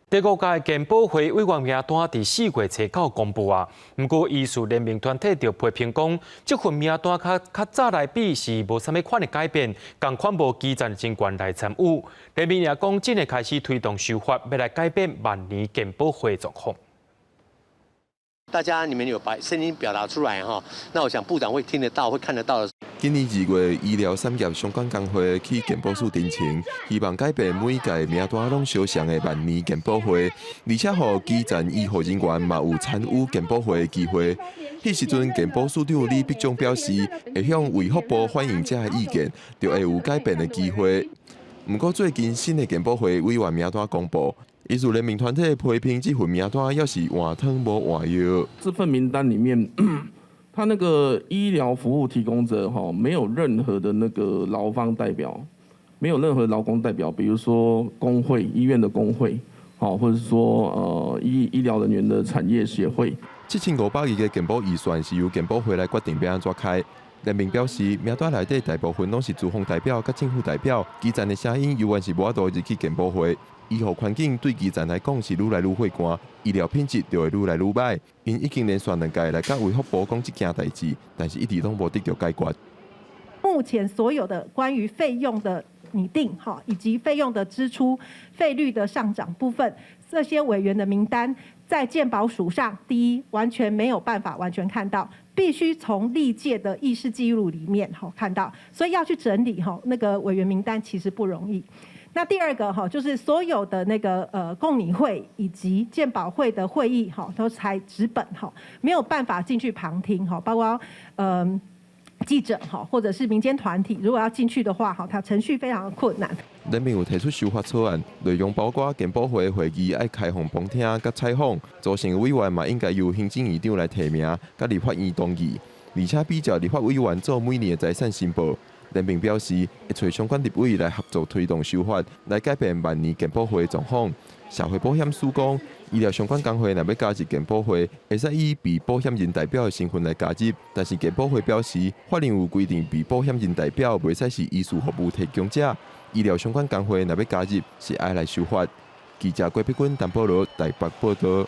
第五届健保会委员名单伫4月初9公布啊，不过医师联盟团体就批评讲，这份名单较早来比是无啥物款的改变，共款无基层人员来参与。联盟也讲，真的开始推动修法，要来改变万年健保会状况。大家你们有把声音表达出来哈，那我想部长会听得到，会看得到的。今年2月，医疗产业相关工会去健保署申请，希望改变每届名单拢相像的万年健保会，而且予基层医护人员嘛有参与健保会的机会。迄时阵，健保署长李必忠表示，会向卫福部反映这个意见，就会有改变的机会。不过最近新的健保会委员名单公布。医师联盟团体批评这份名单要是换汤无换药。这份名单里面，他那个医疗服务提供者没有任何的那个劳方代表，没有任何劳工代表，比如说工会、医院的工会，或者说医疗人员的产业协会。7500亿的健保预算是由健保会来决定要安怎开。联盟表示，名单内底大部分拢是资方代表、甲政府代表，基层的声音永远是无法度入去健保会。医护环境对基层来讲是愈来愈血汗，医疗品质就会愈来愈歹。因已经连续2届来甲卫福部讲这件代志，但是一直拢无得到解决。目前所有的关于费用的拟定，以及费用的支出、费率的上涨部分，这些委员的名单在健保署上，第一完全没有办法完全看到，必须从历届的议事记录里面看到，所以要去整理那个委员名单其实不容易。那第二个就是所有的那个共拟会以及健保会的会议都采纸本没有办法进去旁听包括记者或者是民间团体，如果要进去的话它程序非常的困难。联盟有提出修法草案，内容包括健保会会议要开放旁听甲采访，组成的委员嘛应该由行政院长来提名，甲立法院同意，而且比照立法委员做每年的财产申报。联盟表示，会找相关立委来合作推动修法，来改变万年健保会的状况。社会保险署讲，医疗相关工会若要加入健保会，会使以被保险人代表的身份来加入。但是健保会表示，法令有规定，被保险人代表袂使是医术服务提供者。医疗相关工会若要加入，是爱来修法。记者郭碧君、陈保罗台北报道。